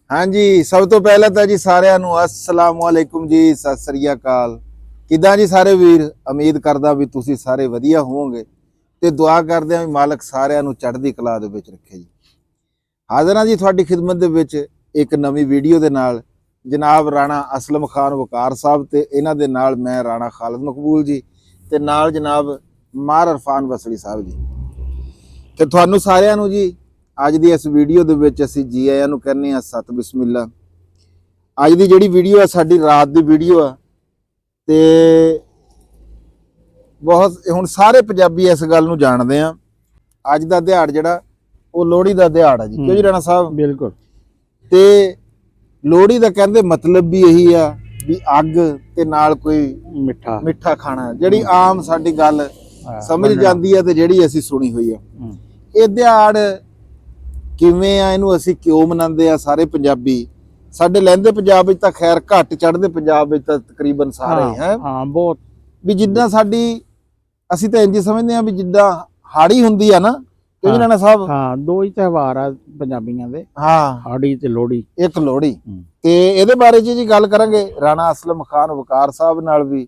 हाँ जी, सब तो पहले तो जी सारिਆਂ ਨੂੰ अस्सलाम वालेकुम जी, सत श्री अकाल। किदां जी सारे वीर, उम्मीद करदा भी तुसी सारे वधिया होवोगे ते दुआ करदे आ भी मालक सारिਆਂ ਨੂੰ ਚੜ੍ਹਦੀ ਕਲਾ ਦੇ ਵਿੱਚ ਰੱਖੇ ਜੀ। ਹਾਜ਼ਰ ਹਾਂ ਜੀ ਤੁਹਾਡੀ ਖਿਦਮਤ ਦੇ ਵਿੱਚ ਇੱਕ ਨਵੀਂ ਵੀਡੀਓ ਦੇ ਨਾਲ। ਜਨਾਬ ਰਾਣਾ ਅਸਲਮ ਖਾਨ ਵਕਾਰ ਸਾਹਿਬ ਤੇ ਇਹਨਾਂ ਦੇ ਨਾਲ ਮੈਂ ਰਾਣਾ ਖਾਲਿਦ ਮਕਬੂਲ ਜੀ ਤੇ ਨਾਲ ਜਨਾਬ ਮਾਰ ਇਰਫਾਨ ਵਸਲੀ ਸਾਹਿਬ ਜੀ। ਤੇ ਤੁਹਾਨੂੰ ਸਾਰਿਆਂ ਨੂੰ ਜੀ ਅੱਜ ਦੀ ਇਸ ਵੀਡੀਓ ਦੇ ਵਿੱਚ ਅਸੀਂ ਜੀ ਆਇਆਂ ਨੂੰ ਕਹਿੰਦੇ ਆ ਸਤ ਬਿਸਮਿल्ला। ਅੱਜ ਦੀ ਜਿਹੜੀ ਵੀਡੀਓ ਆ ਸਾਡੀ ਰਾਤ ਦੀ ਵੀਡੀਓ ਆ ਤੇ ਬਹੁਤ ਹੁਣ ਸਾਰੇ ਪੰਜਾਬੀ ਇਸ ਗੱਲ ਨੂੰ ਜਾਣਦੇ ਆ। ਅੱਜ ਦਾ ਦਿਹਾੜ ਜਿਹੜਾ ਉਹ ਲੋਹੜੀ ਦਾ ਦਿਹਾੜ ਆ ਜੀ, ਕਿਉਂ ਜੀ ਰਾਣਾ ਸਾਹਿਬ? ਬਿਲਕੁਲ। ਤੇ ਲੋਹੜੀ ਦਾ ਕਹਿੰਦੇ ਮਤਲਬ ਵੀ ਇਹੀ ਆ ਵੀ ਅੱਗ ਤੇ ਨਾਲ ਕੋਈ ਮਿੱਠਾ ਖਾਣਾ, ਜਿਹੜੀ ਆਮ ਸਾਡੀ ਗੱਲ ਸਮਝ ਜਾਂਦੀ ਆ ਤੇ ਜਿਹੜੀ ਅਸੀਂ ਸੁਣੀ ਹੋਈ ਆ। ਇਹ ਦਿਹਾੜ ਕਿਵੇਂ ਆ, ਇਹਨੂੰ ਅਸੀਂ ਕਿਉਂ ਮਨਾਉਂਦੇ ਆ ਸਾਰੇ ਪੰਜਾਬੀ? ਸਾਡੇ ਲਹਿੰਦੇ ਪੰਜਾਬ ਵਿੱਚ ਤਾਂ ਖੈਰ ਘੱਟ, ਚੜ੍ਹਦੇ ਪੰਜਾਬ ਵਿੱਚ ਤਾਂ ਤਕਰੀਬਨ ਸਾਰੇ ਹੈ। ਹਾਂ ਬਹੁਤ ਵੀ ਜਿੱਦਾਂ ਸਾਡੀ ਅਸੀਂ ਤਾਂ ਇੰਜ ਸਮਝਦੇ ਆ ਵੀ ਜਿੱਦਾਂ ਹਾੜੀ ਹੁੰਦੀ ਆ ਨਾ, ਕਿਉਂ ਜੀ ਰਾਣਾ ਸਾਹਿਬ? ਹਾਂ, ਦੋ ਹੀ ਤਿਉਹਾਰ ਆ ਪੰਜਾਬੀਆਂ ਦੇ, ਹਾਂ, ਹਾੜੀ ਤੇ ਲੋਹੜੀ। ਇੱਕ ਲੋਹੜੀ ਤੇ ਇਹਦੇ ਬਾਰੇ ਜੀ ਗੱਲ ਕਰਾਂਗੇ ਰਾਣਾ ਅਸਲਮ ਖਾਨ ਵਕਾਰ ਸਾਹਿਬ ਨਾਲ ਵੀ,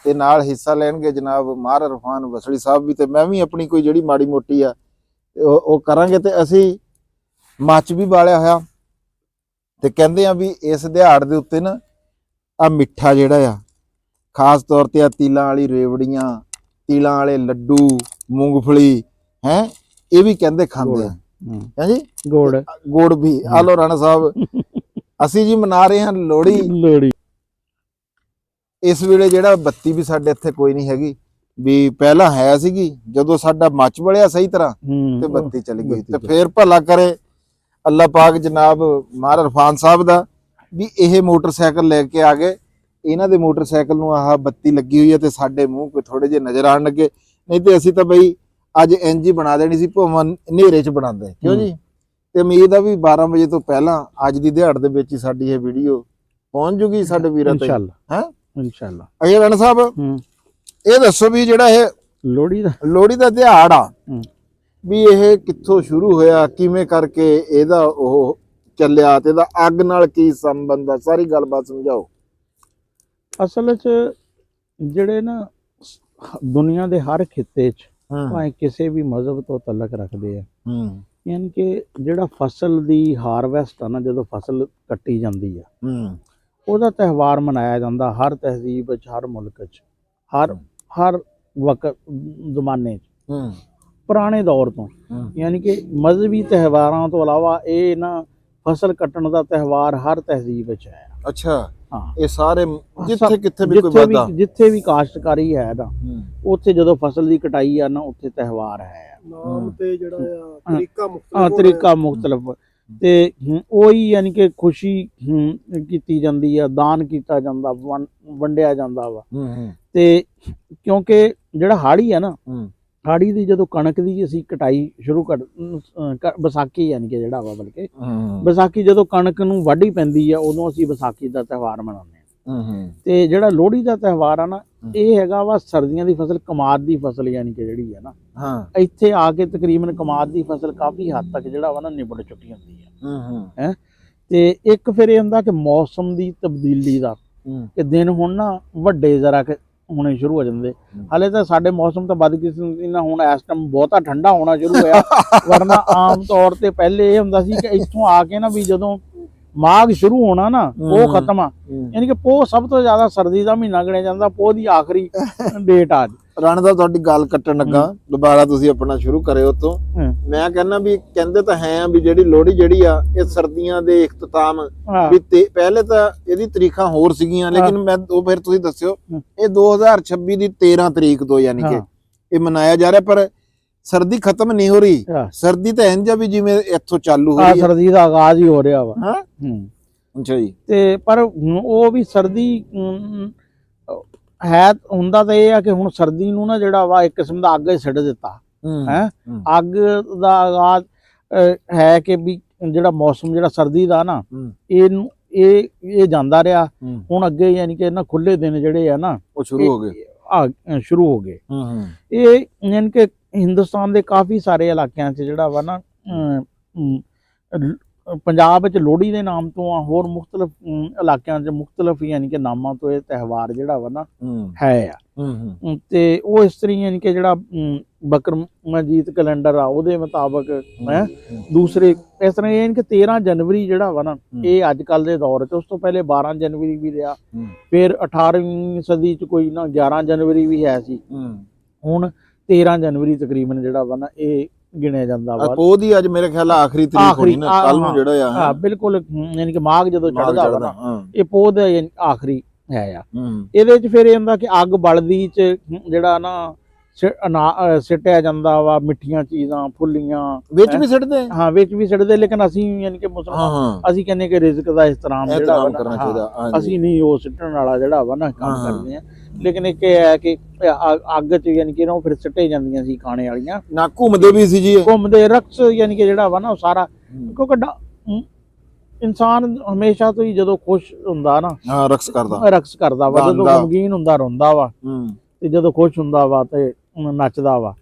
ਤੇ ਨਾਲ ਹਿੱਸਾ ਲੈਣਗੇ ਜਨਾਬ ਮਾਰ ਇਰਫਾਨ ਵਸਲੀ ਸਾਹਿਬ ਵੀ, ਤੇ ਮੈਂ ਵੀ ਆਪਣੀ ਕੋਈ ਜਿਹੜੀ ਮਾੜੀ ਮੋਟੀ ਆ ਉਹ ਕਰਾਂਗੇ। ਤੇ ਅਸੀਂ ਮੱਚ ਵੀ ਬਾਲਿਆ ਹੋਇਆ ਤੇ ਕਹਿੰਦੇ ਆ ਵੀ ਇਸ ਦਿਹਾੜ ਦੇ ਉੱਤੇ ਨਾ ਆ ਮਿੱਠਾ ਜਿਹੜਾ ਆ ਖਾਸ ਤੌਰ ਤੇ ਆ ਤਿਲਾਂ ਵਾਲੀ ਰੇਵੜੀਆਂ, ਤਿਲਾਂ ਵਾਲੇ ਲੱਡੂ, ਮੂੰਗਫਲੀ ਹੈ, ਇਹ ਵੀ ਕਹਿੰਦੇ ਖਾਂਦੇ ਆ ਹੈ ਜੀ। ਗੁੜ ਵੀ ਆ ਲੋ ਰਾਣਾ ਸਾਹਿਬ। ਅਸੀਂ ਜੀ ਮਨਾ ਰਹੇ ਹਾਂ ਲੋਹੜੀ। ਇਸ ਵੇਲੇ ਜਿਹੜਾ ਬੱਤੀ ਵੀ ਸਾਡੇ ਇੱਥੇ ਕੋਈ ਨਹੀਂ ਹੈਗੀ, ਵੀ ਪਹਿਲਾਂ ਹੈ ਸੀਗੀ ਜਦੋਂ ਸਾਡਾ ਮੱਚ ਬਲਿਆ ਸਹੀ ਤਰ੍ਹਾਂ ਤੇ ਬੱਤੀ ਚਲੀ ਗਈ। ਤੇ ਫੇਰ ਭਲਾ ਕਰੇ ਅੱਲਾਹ ਪਾਕ ਜਨਾਬ ਮਾਰ ਇਰਫਾਨ ਸਾਹਿਬ ਦਾ ਵੀ ਇਹ ਮੋਟਰਸਾਈਕਲ ਲੈ ਕੇ ਆ ਗਏ। ਇਹਨਾਂ ਦੇ ਮੋਟਰਸਾਈਕਲ ਨੂੰ ਆਹ ਬੱਤੀ ਲੱਗੀ ਹੋਈ ਹੈ ਤੇ ਸਾਡੇ ਮੂੰਹ ਕੋਈ ਥੋੜੇ ਜਿਹੇ ਨਜ਼ਰ ਆਣ ਲੱਗੇ, ਨਹੀਂ ਤੇ ਅਸੀਂ ਤਾਂ ਬਈ ਅੱਜ ਇੰਜ ਹੀ ਬਣਾ ਦੇਣੀ ਸੀ, ਭਾਵੇਂ ਹਨੇਰੇ 'ਚ ਬਣਾਉਂਦੇ, ਕਿਉਂ ਜੀ? ਤੇ ਉਮੀਦ ਆ ਵੀ 12 ਵਜੇ ਤੋਂ ਪਹਿਲਾਂ ਅੱਜ ਦੀ ਦਿਹਾੜ ਦੇ ਵਿੱਚ ਹੀ ਸਾਡੀ ਇਹ ਵੀਡੀਓ ਪਹੁੰਚ ਜੂਗੀ ਸਾਡੇ ਵੀਰਾਂ ਤੱਕ, ਹੈ ਇਨਸ਼ਾਅੱਲਾ। ਅਜੇ ਰਾਣਾ ਸਾਹਿਬ ਇਹ ਦੱਸੋ ਵੀ ਜਿਹੜਾ ਇਹ ਲੋਹੜੀ ਦਾ ਦਿਹਾੜ ਆ ਵੀ ਇਹ ਕਿੱਥੋਂ ਸ਼ੁਰੂ ਹੋਇਆ, ਕਿਵੇਂ ਕਰਕੇ ਇਹਦਾ ਉਹ ਚੱਲਿਆ ਤੇ ਇਹਦਾ ਅੱਗ ਨਾਲ ਕੀ ਸੰਬੰਧ ਆ, ਸਾਰੀ ਗੱਲਬਾਤ ਸਮਝਾਓ। ਅਸਲ 'ਚ ਜਿਹੜੇ ਨਾ ਦੁਨੀਆ ਦੇ ਹਰ ਖਿੱਤੇ 'ਚ ਭਾਵੇਂ ਕਿਸੇ ਵੀ ਮਜ਼ਹਬ ਤੋਂ ਤਲਕ ਰੱਖਦੇ ਆ, ਯਾਨੀ ਕਿ ਜਿਹੜਾ ਫਸਲ ਦੀ ਹਾਰਵੈਸਟ ਆ ਨਾ, ਜਦੋਂ ਫਸਲ ਕੱਟੀ ਜਾਂਦੀ ਆ ਉਹਦਾ ਤਿਉਹਾਰ ਮਨਾਇਆ ਜਾਂਦਾ ਹਰ ਤਹਿਜ਼ੀਬ ਵਿੱਚ, ਹਰ ਮੁਲਕ 'ਚ, ਹਰ ਵਕਤ ਜ਼ਮਾਨੇ 'ਚ, ਪੁਰਾਣੇ ਦੌਰ ਤੋਂ। ਯਾਨੀ ਕਿ ਮਜ਼ਹਬੀ ਤਿਉਹਾਰਾਂ ਤੋਂ ਇਲਾਵਾ ਇਹ ਨਾ ਫਸਲ ਕੱਟਣ ਦਾ ਤਿਉਹਾਰ ਹਰ ਤਹਿਜ਼ੀਬ ਵਿੱਚ ਹੈ। ਅੱਛਾ, ਹਾਂ, ਇਹ ਸਾਰੇ ਜਿੱਥੇ ਵੀ ਕਾਸ਼ਤਕਾਰੀ ਹੈ ਨਾ, ਉੱਥੇ ਜਦੋਂ ਫਸਲ ਦੀ ਕਟਾਈ ਆ ਨਾ, ਉੱਥੇ ਤਿਉਹਾਰ ਹੈ। ਨਾਮ ਤੇ ਜਿਹੜਾ ਤਰੀਕਾ ਮੁਖਤਲਿਫ ਤੇ ਉਹੀ ਯਾਨੀ ਕਿ ਖੁਸ਼ੀ ਕੀਤੀ ਜਾਂਦੀ ਆ, ਦਾਨ ਕੀਤਾ ਜਾਂਦਾ, ਵੰਡਿਆ ਜਾਂਦਾ ਵਾ। ਤੇ ਕਿਉਂਕਿ ਜਿਹੜਾ ਹਾੜੀ ਆ ਨਾ, ਹਾੜੀ ਦੀ ਜਦੋਂ ਕਣਕ ਦੀ ਅਸੀਂ ਕਟਾਈ ਸ਼ੁਰੂ ਵਿਸਾਖੀ ਯਾਨੀ ਕਿ ਜਿਹੜਾ ਵਾ, ਬਲਕਿ ਵਿਸਾਖੀ ਜਦੋਂ ਕਣਕ ਨੂੰ ਵਾਢੀ ਪੈਂਦੀ ਆ, ਉਦੋਂ ਅਸੀਂ ਵਿਸਾਖੀ ਦਾ ਤਿਉਹਾਰ ਮਨਾਉਂਦੇ ਹਾਂ। ਤੇ ਜਿਹੜਾ ਲੋਹੜੀ ਦਾ ਤਿਉਹਾਰ ਆ ਨਾ, ਇਹ ਹੈਗਾ ਵਾ ਸਰਦੀਆਂ ਦੀ ਫਸਲ, ਕਮਾਦ ਦੀ ਫਸਲ ਯਾਨੀ ਕਿ ਜਿਹੜੀ ਆ ਨਾ, ਇੱਥੇ ਆ ਕੇ ਤਕਰੀਬਨ ਕਮਾਦ ਦੀ ਫਸਲ ਕਾਫੀ ਹੱਦ ਤੱਕ ਜਿਹੜਾ ਵਾ ਨਾ ਨਿਬੜ ਚੁੱਕੀ ਹੁੰਦੀ ਹੈ। ਤੇ ਇੱਕ ਫਿਰ ਇਹ ਹੁੰਦਾ ਕਿ ਮੌਸਮ ਦੀ ਤਬਦੀਲੀ ਦਾ, ਕਿ ਦਿਨ ਹੁਣ ਨਾ ਵੱਡੇ ਜ਼ਰਾ ਹੋਣੇ ਸ਼ੁਰੂ ਹੋ ਜਾਂਦੇ। ਹਾਲੇ ਤਾਂ ਸਾਡੇ ਮੌਸਮ ਤਾਂ ਬਦਕਿਸਮਤੀ ਨਾਲ ਹੁਣ ਇਸ ਟਾਈਮ ਬਹੁਤਾ ਠੰਡਾ ਹੋਣਾ ਸ਼ੁਰੂ ਹੋਇਆ, ਵਰਨਾ ਆਮ ਤੌਰ ਤੇ ਪਹਿਲੇ ਇਹ ਹੁੰਦਾ ਸੀ ਕਿ ਇੱਥੋਂ ਆ ਕੇ ਨਾ ਵੀ ਜਦੋਂ ਮਾਘ ਸ਼ੁਰੂ ਹੋਣਾ ਨਾ, ਉਹ ਖਤਮ ਆ, ਯਾਨੀ ਕਿ ਪੋਹ ਸਭ ਤੋਂ ਜ਼ਿਆਦਾ ਸਰਦੀ ਦਾ ਮਹੀਨਾ ਗਿਣਿਆ ਜਾਂਦਾ, ਪੋਹ ਦੀ ਆਖਰੀ ਡੇਟ ਆ। ਰਾਣਾ ਦਾ ਤੁਹਾਡੀ ਗੱਲ ਕੱਟਣ ਲੱਗਾ, ਦੁਬਾਰਾ ਤੁਸੀਂ ਆਪਣਾ ਸ਼ੁਰੂ ਕਰਿਓ ਤੋਂ। ਮੈਂ ਕਹਿੰਦਾ ਵੀ ਕਹਿੰਦੇ ਤਾਂ ਹੈ ਵੀ ਜਿਹੜੀ ਲੋਹੜੀ ਜਿਹੜੀ ਆ ਇਹ ਸਰਦੀਆਂ ਦੇ ਇਖਤਤਾਮ ਵੀ ਪਹਿਲੇ ਤਾਂ ਇਹਦੀ ਤਰੀਕਾਂ ਹੋਰ ਸੀਗੀਆਂ, ਲੇਕਿਨ ਮੈਂ ਉਹ ਫਿਰ ਤੁਸੀਂ ਦੱਸਿਓ ਇਹ 2026 ਦੀ 13 ਤਰੀਕ ਤੋਂ ਯਾਨੀ ਕਿ ਇਹ ਮਨਾਇਆ ਜਾ ਰਿਹਾ, ਪਰ ਸਰਦੀ ਖਤਮ ਨਹੀਂ ਹੋ ਰਹੀ। ਸਰਦੀ ਤਾਂ ਇੰਜ ਆ ਵੀ ਜਿਵੇਂ ਇੱਥੋਂ ਚਾਲੂ ਹੋ ਰਹੀ ਹੈ, ਸਰਦੀ ਦਾ ਆਗਾਜ਼ ਹੀ ਹੋ ਰਿਹਾ ਵਾ। ਅੱਛਾ ਜੀ। ਤੇ ਪਰ ਉਹ ਵੀ ਸਰਦੀ ਹੈ ਹੁੰਦਾ ਤਾਂ ਇਹ ਆ ਕਿ ਹੁਣ ਸਰਦੀ ਨੂੰ ਨਾ ਜਿਹੜਾ ਵਾ ਇੱਕ ਕਿਸਮ ਦਾ ਅੱਗ ਹੀ ਛੱਡ ਦਿੱਤਾ ਹੈ। ਅੱਗ ਦਾ ਆਗਾਜ਼ ਹੈ ਕਿ ਵੀ ਜਿਹੜਾ ਮੌਸਮ ਜਿਹੜਾ ਸਰਦੀ ਦਾ ਨਾ, ਇਹਨੂੰ ਇਹ ਜਾਂਦਾ ਰਿਹਾ। ਹੁਣ ਅੱਗੇ ਯਾਨੀ ਕਿ ਇਹਨਾਂ ਖੁੱਲੇ ਦਿਨ ਜਿਹੜੇ ਆ ਨਾ, ਉਹ ਸ਼ੁਰੂ ਹੋ ਗਏ। ਇਹ ਯਾਨੀ ਕਿ ਹਿੰਦੁਸਤਾਨ ਦੇ ਕਾਫੀ ਸਾਰੇ ਇਲਾਕਿਆਂ 'ਚ ਜਿਹੜਾ ਵਾ ਨਾ ਪੰਜਾਬ ਵਿੱਚ ਲੋਹੜੀ ਦੇ ਨਾਮ ਤੋਂ ਆ, ਹੋਰ ਮੁxtਲਫ ਇਲਾਕਿਆਂ 'ਚ ਮੁxtਲਫ ਯਾਨੀ ਕਿ ਨਾਮਾਂ ਤੋਂ ਇਹ ਤਿਉਹਾਰ ਜਿਹੜਾ ਵਾ ਨਾ ਹੈ ਆ। ਤੇ ਉਹ ਇਸ ਤਰ੍ਹਾਂ ਯਾਨੀ ਕਿ ਜਿਹੜਾ ਬਕਰ ਮਜੀਦ ਕੈਲੰਡਰ ਆ ਉਹਦੇ ਮੁਤਾਬਕ ਹੈ ਦੂਸਰੇ ਇਸ ਤਰ੍ਹਾਂ ਯਾਨੀ ਕਿ 13 ਜਨਵਰੀ ਜਿਹੜਾ ਵਾ ਨਾ ਇਹ ਅੱਜ ਕੱਲ ਦੇ ਦੌਰ 'ਚ, ਉਸ ਤੋਂ ਪਹਿਲੇ 12 ਜਨਵਰੀ ਵੀ ਰਿਹਾ, ਫਿਰ 18ਵੀਂ ਸਦੀ 'ਚ ਕੋਈ ਨਾ 11 ਜਨਵਰੀ ਵੀ ਹੈ ਸੀ, ਹੁਣ 13 ਜਨਵਰੀ ਤਕਰੀਬਨ ਜਿਹੜਾ ਵਾ ਨਾ ਇਹ ਗਿਣਿਆ ਜਾਂਦਾ ਵਾ। ਪੋਹ ਦੀ ਅੱਜ ਮੇਰੇ ਖਿਆਲ ਆਖਰੀ ਤਰੀਕ ਹੋਣੀ ਨਾ, ਕੱਲ ਨੂੰ ਜਿਹੜਾ ਆ ਹਾਂ ਬਿਲਕੁਲ, ਯਾਨੀ ਕਿ ਮਾਘ ਜਦੋਂ ਚੜ੍ਹਦਾ ਵਾ ਨਾ ਇਹ ਪੋਹ ਦਾ ਆਖਰੀ ਹੈ ਆ। ਇਹਦੇ 'ਚ ਫਿਰ ਇਹ ਹੁੰਦਾ ਕਿ ਅੱਗ ਬਲਦੀ 'ਚ ਜਿਹੜਾ ਨਾ ਸਿੱਟਿਆ ਜਾਂਦਾ ਵਾ, ਮਿੱਠੀਆਂ ਚੀਜ਼ਾਂ, ਫੁੱਲੀਆਂ ਵਿੱਚ ਵੀ ਸਿੱਟਦੇ, ਹਾਂ ਵਿੱਚ ਵੀ ਸਿੱਟਦੇ, ਲੇਕਿਨ ਅਸੀਂ ਯਾਨੀ ਕਿ ਮੁਸਲਮਾਨ ਅਸੀਂ ਕਹਿੰਦੇ ਕਿ ਰਿਜ਼ਕ ਦਾ ਇਸਤਰਾਮ ਜਿਹੜਾ ਕਰਨਾ ਚਾਹੀਦਾ, ਅਸੀਂ ਨਹੀਂ ਉਹ ਸਿੱਟਣ ਵਾਲਾ ਜਿਹੜਾ ਵਾ ਨਾ ਕੰਮ ਕਰਦੇ ਆ। ਲੇਕਿਨ ਇੱਕ ਇਹ ਹੈ ਕਿ ਅੱਗ 'ਚ ਯਾਨੀ ਕਿ ਉਹ ਫਿਰ ਸਿੱਟੇ ਜਾਂਦੀਆਂ ਸੀ ਖਾਣੇ ਵਾਲੀਆਂ, ਨਾ ਘੁੰਮਦੇ ਵੀ ਸੀ ਜੀ, ਘੁੰਮਦੇ ਰਕਸ ਯਾਨੀ ਕਿ ਜਿਹੜਾ ਵਾ ਨਾ ਉਹ ਸਾਰਾ, ਕਿਉਂਕਿ ਇਨਸਾਨ ਹਮੇਸ਼ਾ ਤੋਂ ਹੀ ਜਦੋਂ ਖੁਸ਼ ਹੁੰਦਾ ਨਾ ਰਕਸ ਕਰਦਾ ਵਾ, ਜਦੋਂ ਗਮਗੀਨ ਹੁੰਦਾ ਰੋਂਦਾ ਵਾ, ਤੇ ਜਦੋਂ ਖੁਸ਼ ਹੁੰਦਾ ਵਾ ਤੇ ਨੱਚਦਾ ਵਾ।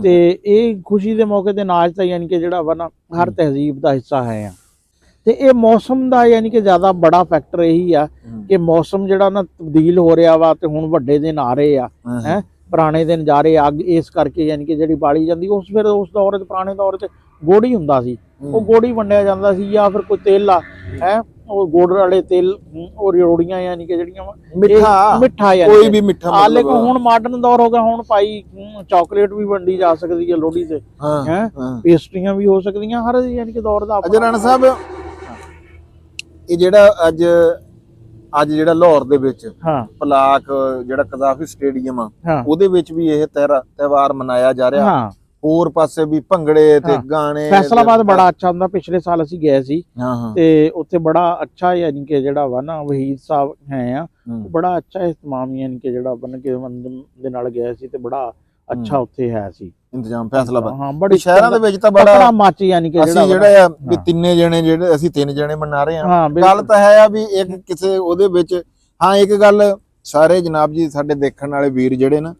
ਤੇ ਇਹ ਖੁਸ਼ੀ ਦੇ ਮੌਕੇ ਤੇ ਨਾਚ ਤਾਂ ਯਾਨੀ ਕਿ ਜਿਹੜਾ ਵਾ ਨਾ ਹਰ ਤਹਿਜ਼ੀਬ ਦਾ ਹਿੱਸਾ ਹੈ ਆ। ਤੇ ਇਹ ਮੌਸਮ ਦਾ ਯਾਨੀ ਕਿ ਜ਼ਿਆਦਾ ਬੜਾ ਫੈਕਟਰ ਇਹੀ ਆ ਕਿ ਮੌਸਮ ਜਿਹੜਾ ਨਾ ਤਬਦੀਲ ਹੋ ਰਿਹਾ ਵਾ, ਤੇ ਹੁਣ ਵੱਡੇ ਦਿਨ ਆ ਰਹੇ ਆ, ਹੈ ਪੁਰਾਣੇ ਦਿਨ ਜਾ ਰਹੇ ਅੱਗ, ਇਸ ਕਰਕੇ ਯਾਨੀ ਕਿ ਜਿਹੜੀ ਬਾਲੀ ਜਾਂਦੀ ਉਸ ਫਿਰ ਉਸ ਦੌਰ 'ਚ ਪੁਰਾਣੇ ਦੌਰ 'ਚ ਗੋੜੀ ਹੁੰਦਾ ਸੀ, ਉਹ ਗੋੜੀ ਵੰਡਿਆ ਜਾਂਦਾ ਸੀ, ਜਾਂ ਫਿਰ ਕੋਈ ਤੇਲ ਆ ਹੈ ਉਹ ਗੁੜ ਵਾਲੇ ਤੇਲ, ਉਹ ਰਿਓੜੀਆਂ ਯਾਨੀ ਕਿ ਜਿਹੜੀਆਂ ਮਿੱਠਾ ਕੋਈ ਵੀ ਮਿੱਠਾ। ਲੇਕਿਨ ਹੁਣ ਮਾਡਰਨ ਦੌਰ ਹੋ ਗਿਆ, ਹੁਣ ਭਾਈ ਚਾਕਲੇਟ ਵੀ ਵੰਡੀ ਜਾ ਸਕਦੀ ਹੈ ਲੋਹੜੀ ਤੇ, ਹੈ ਪੇਸਟਰੀਆਂ ਵੀ ਹੋ ਸਕਦੀਆਂ, ਹਰ ਯਾਨੀ ਕਿ ਦੌਰ ਦਾ। ਰਾਣਾ ਸਾਹਿਬ ਇਹ ਜਿਹੜਾ ਅੱਜ ਜਿਹੜਾ ਲਾਹੌਰ ਦੇ ਵਿੱਚ ਪਲਾਕ ਜਿਹੜਾ ਕਜ਼ਾਫੀ ਸਟੇਡੀਅਮ ਆ ਉਹਦੇ ਵਿੱਚ ਵੀ ਇਹ ਤਿਉਹਾਰ ਮਨਾਇਆ ਜਾ ਰਿਹਾ, ਹੋਰ ਪਾਸੇ ਵੀ ਭੰਗੜੇ ਤੇ ਗਾਣੇ। ਫੈਸਲਾਬਾਦ ਬੜਾ ਅੱਛਾ ਹੁੰਦਾ, ਪਿਛਲੇ ਸਾਲ ਅਸੀਂ ਗਏ ਸੀ ਤੇ ਉੱਥੇ ਬੜਾ ਅੱਛਾ ਯਾਨੀ ਕਿ ਜਿਹੜਾ ਵਾ ਨਾ ਵਹੀਦ ਸਾਹਿਬ ਹੈ ਆ, ਬੜਾ ਅੱਛਾ ਇਸਤਮਾਮ ਯਾਨੀ ਕਿ ਜਿਹੜਾ ਬਣ ਕੇ ਦੇ ਨਾਲ ਗਏ ਸੀ, ਤੇ ਬੜਾ ਅੱਛਾ ਉੱਥੇ ਹੈ ਸੀ ਇੰਤਜ਼ਾਮ ਫੈਸਲਾਬਾਦ। ਹਾਂ ਬੜੀ ਸ਼ਹਿਰਾਂ ਦੇ ਵਿੱਚ ਤਾਂ ਬੜਾ ਮਾਚੀ ਯਾਨੀ ਕਿ ਅਸੀਂ ਜਿਹੜਾ ਆ ਵੀ ਤਿੰਨੇ ਜਣੇ ਜਿਹੜੇ ਅਸੀਂ 3 ਜਣੇ ਮਨਾ ਰਹੇ ਆ, ਗੱਲ ਤਾਂ ਹੈ ਆ ਵੀ ਇੱਕ ਕਿਸੇ ਉਹਦੇ ਵਿੱਚ। ਹਾਂ ਇੱਕ ਗੱਲ ਸਾਰੇ ਜਨਾਬ ਜੀ ਸਾਡੇ ਦੇਖਣ ਵਾਲੇ ਵੀਰ ਜਿਹੜੇ ਨਾ,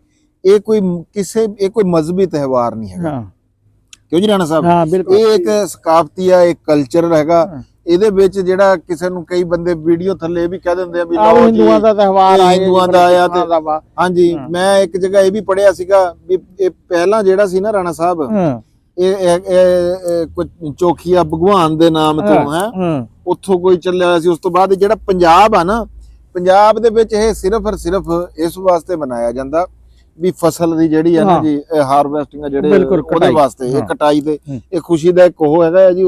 ਇਹ ਕੋਈ ਮਜ਼ਹਬੀ ਤਿਉਹਾਰ ਨਹੀਂ ਹੈਗਾ, ਕਿਉਂ ਜੀ ਰਾਣਾ ਸਾਹਿਬ? ਇਹ ਇੱਕ ਸਕਾਫਤੀ ਆ, ਇੱਕ ਕਲਚਰ ਹੈਗਾ। ਇਹਦੇ ਵਿੱਚ ਜਿਹੜਾ ਕਿਸੇ ਨੂੰ ਕਈ ਬੰਦੇ ਵੀਡੀਓ ਥੱਲੇ ਵੀ ਕਹਿ ਦਿੰਦੇ ਆ ਵੀ ਲਓ ਜੀ ਹਿੰਦੂਆਂ ਦਾ ਤਿਉਹਾਰ ਆ, ਹਿੰਦੂਆਂ ਦਾ ਆਇਆ। ਤੇ ਹਾਂਜੀ ਮੈਂ ਇੱਕ ਜਗ੍ਹਾ ਇਹ ਵੀ ਪੜਿਆ ਸੀਗਾ ਵੀ ਇਹ ਪਹਿਲਾਂ ਜਿਹੜਾ ਸੀ ਨਾ ਰਾਣਾ ਸਾਹਿਬ, ਇਹ ਕੋਈ ਚੋਖੀਆ ਭਗਵਾਨ ਦੇ ਨਾਮ ਤੋਂ ਹੈ ਉੱਥੋਂ ਕੋਈ ਚੱਲਿਆ ਸੀ। ਉਸ ਤੋਂ ਬਾਅਦ ਜਿਹੜਾ ਪੰਜਾਬ ਆ ਨਾ, ਪੰਜਾਬ ਦੇ ਵਿੱਚ ਇਹ ਸਿਰਫ ਔਰ ਸਿਰਫ ਇਸ ਵਾਸਤੇ ਮਨਾਇਆ ਜਾਂਦਾ ਵੀ ਫਸਲ ਦੀ ਜਿਹੜੀ ਹੈ ਨਾ ਜੀ ਹਾਰਵੈਸਟਿੰਗ ਜਿਹੜੇ ਉਹਦੇ ਵਾਸਤੇ, ਇਹ ਕਟਾਈ ਤੇ ਇਹ ਖੁਸ਼ੀ ਦਾ ਇੱਕ ਉਹ ਹੈਗਾ ਜੀ।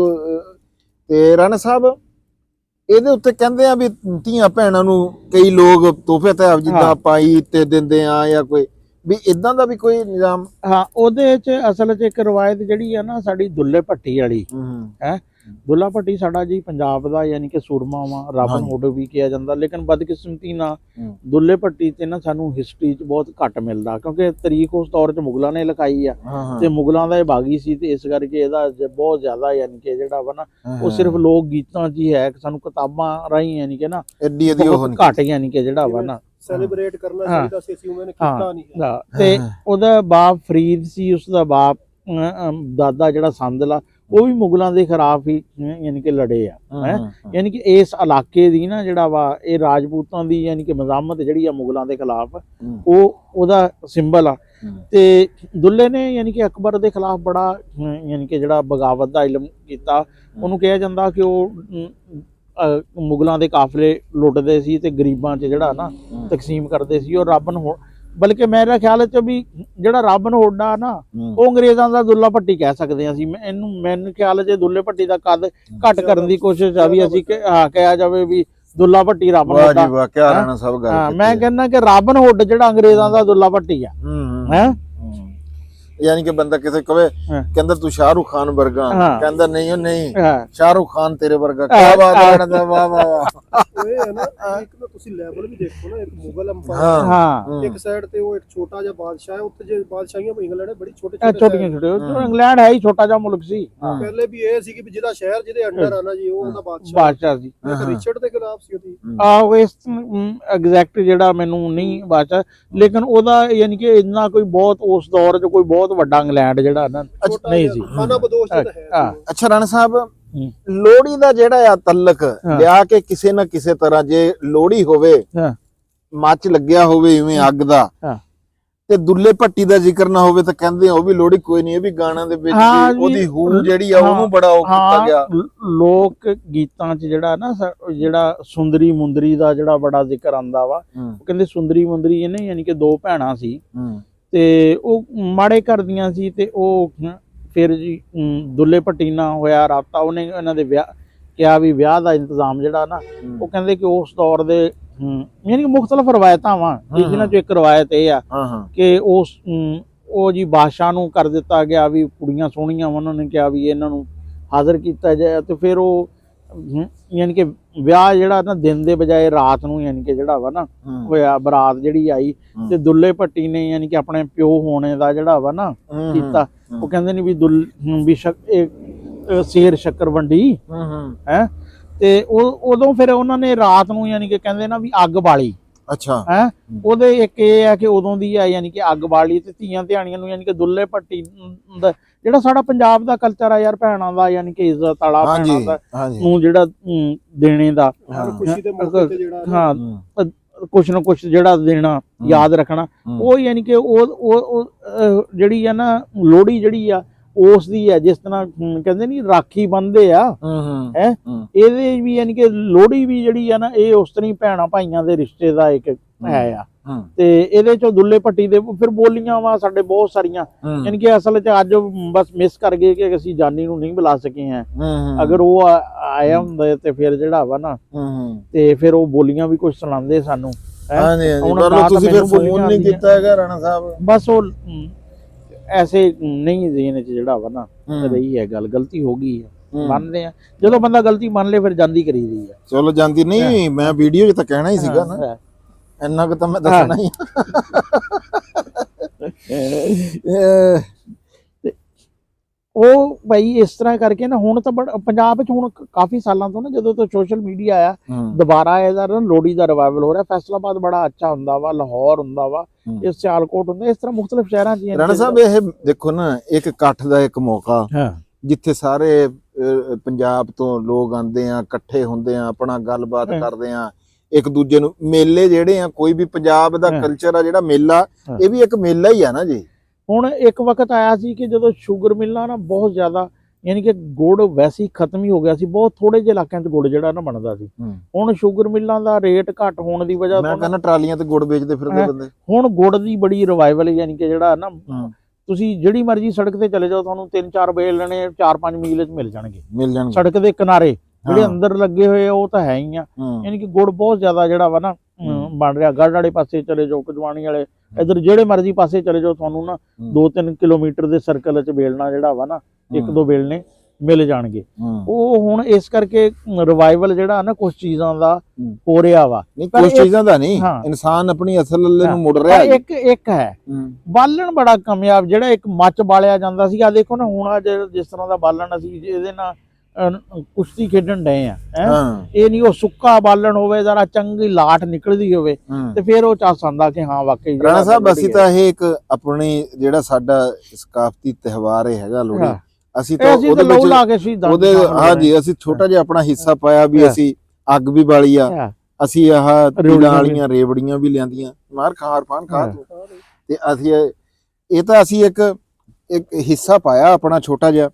ਤੇ ਰਾਣਾ ਸਾਹਿਬ ਇਹਦੇ ਉੱਤੇ ਕਹਿੰਦੇ ਆ ਵੀ ਧੀਆਂ ਭੈਣਾਂ ਨੂੰ ਕਈ ਲੋਕ ਤੋਹਫੇ ਤੇ ਜਿੱਦਾਂ ਪਾਈ ਤੇ ਦਿੰਦੇ ਆ, ਜਾਂ ਕੋਈ ਵੀ ਇਦਾਂ ਦਾ ਵੀ ਕੋਈ ਨਿਜ਼ਾਮ? ਹਾਂ ਉਹਦੇ ਚ ਅਸਲ ਚ ਇੱਕ ਰਵਾਇਤ ਜਿਹੜੀ ਆ ਨਾ ਸਾਡੀ ਦੁੱਲੇ ਭੱਟੀ ਵਾਲੀ ਹੈ। ਦੁੱਲਾ ਭੱਟੀ ਸਾਡਾ ਜੀ ਪੰਜਾਬ ਦਾ ਯਾਨੀ ਕਿ ਸੂਰਮਾ ਵਾ, ਰਾਵਣ ਹੁੱਡ ਵੀ ਕਿਹਾ ਜਾਂਦਾ। ਲੇਕਿਨ ਬਦਕਿਸਮਤੀ ਨਾਲ ਦੁੱਲੇ ਭੱਟੀ ਤੇ ਨਾ ਸਾਨੂੰ ਹਿਸਟਰੀ ਚ ਬਹੁਤ ਘੱਟ ਮਿਲਦਾ, ਕਿਉਂਕਿ ਤਰੀਕ ਉਸ ਦੌਰ ਚ ਮੁਗਲਾਂ ਨੇ ਲਿਖਾਈ ਆ ਤੇ ਮੁਗਲਾਂ ਦਾ ਇਹ ਬਾਗੀ ਸੀ, ਤੇ ਇਸ ਕਰਕੇ ਇਹਦਾ ਬਹੁਤ ਜ਼ਿਆਦਾ ਯਾਨੀ ਕਿ ਜਿਹੜਾ ਵਾ ਨਾ ਉਹ ਸਿਰਫ ਲੋਕ ਗੀਤਾਂ ਚ ਹੀ ਹੈ, ਸਾਨੂੰ ਕਿਤਾਬਾਂ ਰਾਹੀਂ ਯਾਨੀ ਕਿ ਨਾ ਘੱਟ ਯਾਨੀ ਕਿ ਜਿਹੜਾ ਵਾ ਨਾ ਸੈਲੀਬ੍ਰੇਟ ਕਰਨਾ ਚਾਹੀਦਾ ਸੀ, ਅਸੀਂ ਉਹਨਾਂ ਨੇ ਕੀਤਾ ਨਹੀਂ। ਤੇ ਉਹਦਾ ਬਾਪ ਫਰੀਦ ਸੀ, ਉਸਦਾ ਬਾਪ ਦਾਦਾ ਜਿਹੜਾ ਸੰਦਲਾ, ਉਹ ਵੀ ਮੁਗਲਾਂ ਦੇ ਖਿਲਾਫ ਹੀ ਯਾਨੀ ਕਿ ਲੜੇ ਆ। ਯਾਨੀ ਕਿ ਇਸ ਇਲਾਕੇ ਦੀ ਨਾ ਜਿਹੜਾ ਵਾ ਇਹ ਰਾਜਪੂਤਾਂ ਦੀ ਯਾਨੀ ਕਿ ਮਜ਼ਾਮਤ ਜਿਹੜੀ ਆ ਮੁਗਲਾਂ ਦੇ ਖਿਲਾਫ, ਉਹਦਾ ਸਿੰਬਲ ਆ। ਤੇ ਦੁੱਲੇ ਨੇ ਯਾਨੀ ਕਿ ਅਕਬਰ ਦੇ ਖਿਲਾਫ ਬੜਾ ਯਾਨੀ ਕਿ ਜਿਹੜਾ ਬਗਾਵਤ ਦਾ ਇਲਮ ਕੀਤਾ। ਉਹਨੂੰ ਕਿਹਾ ਜਾਂਦਾ ਕਿ ਉਹ ਮੁਗਲਾਂ ਦੇ ਕਾਫਲੇ ਲੁੱਟਦੇ ਸੀ ਤੇ ਗਰੀਬਾਂ 'ਚ ਜਿਹੜਾ ਨਾ ਤਕਸੀਮ ਕਰਦੇ ਸੀ। ਉਹ ਰਾਬਨ ਬਲਕਿ ਮੇਰੇ ਖਿਆਲ 'ਚ ਵੀ ਜਿਹੜਾ ਰਾਬਨ ਹੁੱਡ ਆ ਨਾ ਉਹ ਅੰਗਰੇਜ਼ਾਂ ਦਾ ਦੁੱਲਾ ਭੱਟੀ ਕਹਿ ਸਕਦੇ ਹਾਂ ਅਸੀਂ। ਮੈਨੂੰ ਖਿਆਲ 'ਚ ਦੁੱਲੇ ਭੱਟੀ ਦਾ ਕੱਦ ਘੱਟ ਕਰਨ ਦੀ ਕੋਸ਼ਿਸ਼ ਆ ਵੀ ਅਸੀਂ ਕਿਹਾ ਜਾਵੇ ਵੀ ਦੁੱਲਾ ਭੱਟੀ ਰਾਬਨ ਹੁੱਡ ਆ। ਮੈਂ ਕਹਿੰਦਾ ਕਿ ਰਾਬਨ ਹੁੱਡ ਜਿਹੜਾ ਅੰਗਰੇਜ਼ਾਂ ਦਾ ਦੁੱਲਾ ਭੱਟੀ ਆ ਹੈ। ਯਾਨੀ ਕਿ ਬੰਦਾ ਕਿਸੇ ਕਵੇ ਕਹਿੰਦਾ ਤੂੰ ਸ਼ਾਹਰੁਖ ਖਾਨ ਵਰਗਾ, ਕਹਿੰਦਾ ਨਹੀਂ ਉਹ ਨਹੀਂ ਸ਼ਾਹਰੁਖ ਖਾਨ ਤੇਰੇ ਵਰਗਾ। ਕੀ ਬਾਤ ਹੈ, ਵਾਹ ਵਾਹ ਵਾਹ। ਇਹ ਹੈ ਨਾ ਇੱਕ ਤਾਂ ਤੁਸੀਂ ਲੈਵਲ ਵੀ ਦੇਖੋ ਨਾ, ਇੱਕ ਮੁਗਲ ਅੰਪਾਇਰ ਇੱਕ ਸਾਈਡ ਤੇ ਉਹ ਇੱਕ ਛੋਟਾ ਜਿਹਾ ਬਾਦਸ਼ਾਹ ਹੈ, ਉੱਥੇ ਜੇ ਬਾਦਸ਼ਾਹੀਆਂ ਇੰਗਲੈਂਡ ਬੜੀ ਛੋਟੀਆਂ ਇੰਗਲੈਂਡ ਹੈ ਹੀ ਛੋਟਾ ਜਿਹਾ ਮੁਲਕ ਸੀ। ਪਹਿਲੇ ਵੀ ਇਹ ਸੀ ਕਿ ਜਿਹਦਾ ਸ਼ਹਿਰ ਜਿਹਦੇ ਅੰਡਰ ਆ ਨਾ ਜੀ ਉਹ ਉਹਦਾ ਬਾਦਸ਼ਾਹ ਸੀ। ਰਿਚਰਡ ਦੇ ਖਿਲਾਫ ਸੀ ਉਹਦੀ। ਆਹੋ ਇਸ ਐਗਜ਼ੈਕਟ ਜਿਹੜਾ ਮੈਨੂੰ ਨਹੀਂ ਬਾਦਸ਼ਾਹ, ਲੇਕਿਨ ਉਹਦਾ ਯਾਨੀ ਕਿ ਇੰਨਾ ਕੋਈ ਬਹੁਤ ਉਸ ਦੌਰ 'ਚ ਕੋਈ ਬਹੁਤ ਵੱਡਾ ਇੰਗਲੈਂਡ ਜਿਹੜਾ ਨਾ ਨਹੀਂ ਸੀ। ਅੱਛਾ ਰਾਣਾ ਸਾਹਿਬ ਲੋਹੜੀ ਦਾ ਜਿਹੜਾ ਆ ਤਲਕ ਲਿਆ ਕੇ ਕਿਸੇ ਨਾ ਕਿਸੇ ਤਰ੍ਹਾਂ, ਜੇ ਲੋਹੜੀ ਹੋਵੇ ਹਾਂ ਮੱਚ ਲੱਗਿਆ ਹੋਵੇ ਇਵੇਂ ਅੱਗ ਦਾ, ਹਾਂ ਤੇ ਦੁੱਲੇ ਭੱਟੀ ਦਾ ਜ਼ਿਕਰ ਨਾ ਹੋਵੇ ਤਾਂ ਕਹਿੰਦੇ ਆ ਉਹ ਵੀ ਲੋਹੜੀ ਕੋਈ ਨਹੀਂ, ਇਹ ਵੀ ਗਾਣਾ ਦੇ ਵਿੱਚ ਹਾਂ ਵੀ ਉਹਦੀ ਜੀ, ਹੂ ਜਿਹੜੀ ਆ ਉਹਨੂੰ ਬੜਾ ਉਹ ਕੀਤਾ ਗਿਆ। ਲੋਕ ਗੀਤਾਂ 'ਚ ਜਿਹੜਾ ਨਾ ਜਿਹੜਾ ਸੁੰਦਰੀ ਮੁੰਦਰੀ ਦਾ ਜਿਹੜਾ ਬੜਾ ਜ਼ਿਕਰ ਆਂਦਾ ਵਾ, ਉਹ ਕਹਿੰਦੇ ਸੁੰਦਰੀ ਮੁੰਦਰੀ ਇਹਨੇ ਯਾਨੀ ਕਿ ਦੋ ਭੈਣਾਂ ਸੀ ਤੇ ਉਹ ਮਾੜੇ ਘਰ ਦੀਆਂ ਸੀ, ਤੇ ਉਹ ਫਿਰ ਜੀ ਦੁੱਲੇ ਭੱਟੀ ਨਾਲ ਹੋਇਆ ਰਾਬਤਾ, ਉਹਨੇ ਇਹਨਾਂ ਦੇ ਵਿਆਹ ਕਿਹਾ ਵੀ ਵਿਆਹ ਦਾ ਇੰਤਜ਼ਾਮ ਜਿਹੜਾ ਨਾ, ਉਹ ਕਹਿੰਦੇ ਕਿ ਉਸ ਦੌਰ ਦੇ ਯਾਨੀ ਕਿ ਮੁਖਤਲਫ ਰਵਾਇਤਾਂ ਵਾ, ਜਿਹਨਾਂ ਚੋਂ ਇੱਕ ਰਵਾਇਤ ਇਹ ਆ ਕਿ ਉਹ ਜੀ ਬਾਦਸ਼ਾਹ ਨੂੰ ਕਰ ਦਿੱਤਾ ਗਿਆ ਵੀ ਕੁੜੀਆਂ ਸੋਹਣੀਆਂ, ਉਹਨਾਂ ਨੇ ਕਿਹਾ ਵੀ ਇਹਨਾਂ ਨੂੰ ਹਾਜ਼ਰ ਕੀਤਾ ਜਾਏ, ਤੇ ਫਿਰ ਉਹ ਯਾਨੀ ਕਿ ਵਿਆਹ ਜਿਹੜਾ ਨਾ ਦਿਨ ਦੇ ਬਜਾਏ ਰਾਤ ਨੂੰ ਯਾਨੀ ਕਿ ਜਿਹੜਾ ਵਾ ਨਾ ਹੋਇਆ, ਬਰਾਤ ਜਿਹੜੀ ਆਈ, ਤੇ ਦੁੱਲੇ ਭੱਟੀ ਨੇ ਯਾਨੀ ਕਿ ਆਪਣੇ ਪਿਓ ਹੋਣੇ ਦਾ ਜਿਹੜਾ ਵਾ ਨਾ ਕੀਤਾ, ਉਹ ਕਹਿੰਦੇ ਨੇ ਵੀ ਸ਼ੇਰ ਸ਼ੱਕਰ ਵੰਡੀ ਹੈ, ਤੇ ਉਦੋਂ ਫਿਰ ਉਹਨਾਂ ਨੇ ਰਾਤ ਨੂੰ ਯਾਨੀ ਕਿ ਕਹਿੰਦੇ ਨਾ ਵੀ ਅੱਗ ਬਾਲੀ। ਅੱਛਾ ਹੈ ਉਹਦੇ ਇੱਕ ਇਹ ਆ ਕਿ ਉਦੋਂ ਦੀ ਆ ਯਾਨੀ ਕਿ ਅੱਗ ਬਾਲੀ, ਤੇ ਧੀਆਂ ਧਿਆਣੀਆਂ ਨੂੰ ਯਾਨੀ ਕਿ ਦੁੱਲੇ ਭੱਟੀ ਦਾ ਜਿਹੜਾ ਸਾਡਾ ਪੰਜਾਬ ਦਾ ਕਲਚਰ ਆ ਯਾਰ, ਭੈਣਾਂ ਦਾ ਯਾਨੀ ਕਿ ਇੱਜ਼ਤ ਵਾਲਾ, ਭੈਣਾਂ ਦਾ ਨੂੰ ਜਿਹੜਾ ਦੇਣੇ ਦਾ, ਖੁਸ਼ੀ ਦੇ ਮੌਕੇ ਤੇ ਜਿਹੜਾ ਹਾਂ ਕੁਛ ਨਾ ਕੁਛ ਜਿਹੜਾ ਦੇਣਾ ਯਾਦ ਰੱਖਣਾ, ਉਹ ਯਾਨੀ ਕਿ ਉਹ ਜਿਹੜੀ ਆ ਨਾ ਲੋਹੜੀ ਜਿਹੜੀ ਆ ਉਸ ਦੀ ਹੈ, ਜਿਸ ਤਰ੍ਹਾਂ ਕਹਿੰਦੇ ਨੀ ਰਾਖੀ ਬੰਨ੍ਹਦੇ ਆ ਹੈ, ਇਹਦੇ ਵੀ ਯਾਨੀ ਕਿ ਲੋਹੜੀ ਵੀ ਜਿਹੜੀ ਆ ਨਾ ਇਹ ਉਸ ਤਰ੍ਹਾਂ ਹੀ ਭੈਣਾਂ ਭਾਈਆਂ ਦੇ ਰਿਸ਼ਤੇ ਦਾ ਇੱਕ ਹੈ ਆ, ਤੇ ਇਹਦੇ ਚੋਂ ਦੁੱਲੇ ਭੱਟੀ ਦੇ ਫਿਰ ਬੋਲੀਆਂ ਵਾ ਸਾਡੇ ਬਹੁਤ ਸਾਰੀਆਂ, ਯਾਨੀ ਕਿ ਅਸਲ ਚ ਅੱਜ ਬਸ ਮਿਸ ਕਰ ਗਏ ਕਿ ਅਸੀਂ ਜਾਨੀ ਨੂੰ ਨਹੀਂ ਬੁਲਾ ਸਕੇ ਹਾਂ, ਅਗਰ ਉਹ ਆਇਆ ਹੁੰਦਾ ਤੇ ਫਿਰ ਜਿਹੜਾ ਵਾ ਨਾ ਤੇ ਫਿਰ ਉਹ ਬੋਲੀਆਂ ਵੀ ਕੁਝ ਸੁਣਾਉਂਦੇ ਸਾਨੂੰ। ਤੁਸੀਂ ਫਿਰ ਫੋਨ ਨਹੀਂ ਕੀਤਾ ਹੈਗਾ ਰਾਣਾ ਸਾਹਿਬ? ਬਸ ਉਹ ਐਸੇ ਨਹੀਂ ਜ਼ੇਨ ਚ ਜਿਹੜਾ ਵਾ ਨਾ ਰਹੀ ਹੈ ਗੱਲ, ਗਲਤੀ ਹੋ ਗਈ ਹੈ, ਮੰਨਦੇ ਆ, ਜਦੋਂ ਬੰਦਾ ਗਲਤੀ ਮੰਨ ਲੇ ਫਿਰ ਜਾਂਦੀ ਕਰੀਦੀ ਆ। ਚਲੋ ਜਾਂਦੀ ਨਹੀਂ, ਮੈਂ ਵੀਡੀਓ 'ਚ ਤਾਂ ਕਹਿਣਾ ਹੀ ਸੀਗਾ ਨਾ, ਇੰਨਾ ਕੁ ਤਾਂ ਮੈਂ ਦੱਸਣਾ ਹੀ। ਉਹ ਭਾਈ ਇਸ ਤਰ੍ਹਾਂ ਕਰਕੇ ਨਾ ਹੁਣ ਤਾਂ ਪੰਜਾਬ ਵਿੱਚ ਹੁਣ ਕਾਫੀ ਸਾਲਾਂ ਤੋਂ ਨਾ ਜਦੋਂ ਤੋਂ ਸੋਸ਼ਲ ਮੀਡੀਆ ਆਇਆ, ਦੁਬਾਰਾ ਇਹਦਾ ਲੋਹੜੀ ਦਾ ਰਿਵਾਈਵਲ ਹੋ ਰਿਹਾ। ਫੈਸਲਾਬਾਦ ਬੜਾ ਅੱਛਾ ਹੁੰਦਾ ਵਾ, ਲਾਹੌਰ ਹੁੰਦਾ ਵਾ, ਇਸ ਸਿਆਲਕੋਟ ਹੁੰਦਾ, ਇਸ ਤਰ੍ਹਾਂ ਮੁਖਤਲਿਫ ਸ਼ਹਿਰਾਂ 'ਚ। ਰਾਣਾ ਸਾਹਿਬ ਇਹ ਦੇਖੋ ਨਾ, ਇੱਕ ਇਕੱਠ ਦਾ ਇੱਕ ਮੌਕਾ ਜਿੱਥੇ ਸਾਰੇ ਪੰਜਾਬ ਤੋਂ ਲੋਕ ਆਉਂਦੇ ਆ, ਇਕੱਠੇ ਹੁੰਦੇ ਆ, ਆਪਣਾ ਗੱਲਬਾਤ ਕਰਦੇ ਆ, ਇੱਕ ਦੂਜੇ ਨੂੰ ਮੇਲੇ ਜਿਹੜੇ ਆ, ਕੋਈ ਵੀ ਪੰਜਾਬ ਦਾ ਕਲਚਰ ਆ ਜਿਹੜਾ ਮੇਲਾ, ਇਹ ਵੀ ਇੱਕ ਮੇਲਾ ਹੀ ਆ ਨਾ ਜੀ। ਹੁਣ ਇੱਕ ਵਕਤ ਆਇਆ ਸੀ ਕਿ ਜਦੋਂ ਸ਼ੂਗਰ ਮਿਲਾਂ ਨਾ ਬਹੁਤ ਜ਼ਿਆਦਾ, ਯਾਨੀ ਕਿ ਗੁੜ ਵੈਸੇ ਹੀ ਖਤਮ ਹੀ ਹੋ ਗਿਆ ਸੀ, ਬਹੁਤ ਥੋੜੇ ਜਿਹੇ ਇਲਾਕਿਆਂ 'ਚ ਗੁੜ ਜਿਹੜਾ ਨਾ ਬਣਦਾ ਸੀ। ਹੁਣ ਸ਼ੂਗਰ ਮਿਲਾਂ ਦਾ ਰੇਟ ਘੱਟ ਹੋਣ ਦੀ ਵਜ੍ਹਾ ਮੈਂ ਕਹਿੰਦਾ ਟਰਾਲੀਆਂ ਤੇ ਗੁੜ ਵੇਚਦੇ ਫਿਰਦੇ ਬੰਦੇ। ਹੁਣ ਗੁੜ ਦੀ ਬੜੀ ਰਿਵਾਈਵਲ, ਯਾਨੀ ਕਿ ਜਿਹੜਾ ਨਾ ਤੁਸੀਂ ਜਿਹੜੀ ਮਰਜ਼ੀ ਸੜਕ ਤੇ ਚਲੇ ਜਾਓ, ਤੁਹਾਨੂੰ 3-4 ਵੇਲਣੇ 4-5 ਮੀਲ 'ਚ ਮਿਲ ਜਾਣਗੇ ਸੜਕ ਦੇ ਕਿਨਾਰੇ। ਜਿਹੜੇ ਅੰਦਰ ਲੱਗੇ ਹੋਏ ਉਹ ਤਾਂ ਹੈ ਹੀ ਆ, ਯਾਨੀ ਕਿ ਗੁੜ ਬਹੁਤ ਜ਼ਿਆਦਾ ਜਿਹੜਾ ਵਾ ਨਾ ਬਣ ਰਿਹਾ। ਗੜ੍ਹ ਵਾਲੇ ਪਾਸੇ ਚਲੇ ਜਾਓ, ਕਜਵਾਣੀ ਵਾਲੇ, ਇੱਧਰ ਜਿਹੜੇ ਮਰਜ਼ੀ ਪਾਸੇ ਚਲੇ ਜਾਓ, ਤੁਹਾਨੂੰ ਨਾ 2-3 ਕਿਲੋਮੀਟਰ ਦੇ ਸਰਕਲ 'ਚ ਵੇਲਣਾ ਜਿਹੜਾ ਵਾ ਨਾ 1-2 ਵੇਲਣੇ ਮਿਲ ਜਾਣਗੇ। ਉਹ ਹੁਣ ਇਸ ਕਰਕੇ ਰਿਵਾਈਵਲ ਜਿਹੜਾ ਨਾ ਕੁਝ ਚੀਜ਼ਾਂ ਦਾ ਹੋ ਰਿਹਾ ਵਾ, ਕੁਝ ਚੀਜ਼ਾਂ ਦਾ ਨਹੀਂ, ਇਨਸਾਨ ਆਪਣੀ ਅਸਲ ਨੂੰ ਮੁੜ ਰਿਹਾ। ਇੱਕ ਹੈ ਬਾਲਣ ਬੜਾ ਕਾਮਯਾਬ, ਜਿਹੜਾ ਇੱਕ ਮੱਚ ਬਾਲਿਆ ਜਾਂਦਾ ਸੀ। ਆ ਦੇਖੋ ਨਾ ਹੁਣ ਜਿਸ ਤਰ੍ਹਾਂ ਦਾ ਬਾਲਣ ਅਸੀਂ ਇਹਦੇ ਨਾਲ ਕੁਸ਼ਤੀ ਖੇਡਣ ਡਏ ਆ, ਇਹ ਨਹੀਂ ਉਹ ਸੁੱਕਾ ਬਾਲਣ ਹੋਵੇ, ਜਰਾ ਚੰਗੀ ਲਾਟ ਨਿਕਲਦੀ ਹੋਵੇ ਤੇ ਫਿਰ ਉਹ ਚੱਸ ਆਂਦਾ ਕਿ ਹਾਂ ਵਾਕਈ। ਰਾਣਾ ਸਾਹਿਬ ਅਸੀਂ ਤਾਂ ਇਹ ਇੱਕ ਆਪਣੀ ਜਿਹੜਾ ਸਾਡਾ ਸਕਾਫਤੀ ਤਿਉਹਾਰ ਹੈਗਾ ਲੋਹੜੀ, ਅਸੀਂ ਤਾਂ ਉਹਦੇ ਵਿੱਚ ਹਾਂਜੀ ਅਸੀਂ ਛੋਟਾ ਜਿਹਾ ਆਪਣਾ ਹਿੱਸਾ ਪਾਇਆ ਵੀ ਅਸੀਂ ਅੱਗ ਵੀ ਬਾਲੀ ਆ, ਅਸੀਂ ਆਹ ਤਿਲਾਂ ਵਾਲੀਆਂ ਰੇਵੜੀਆਂ ਵੀ ਲਿਆਂਦੀਆਂ, ਮਾਰ ਖਾਰ ਪਾਨ ਖਾ ਤੇ ਅਸੀਂ ਇਹ ਤਾਂ ਅਸੀਂ ਇੱਕ ਹਿੱਸਾ ਪਾਇਆ ਆਪਣਾ ਛੋਟਾ ਜਿਹਾ।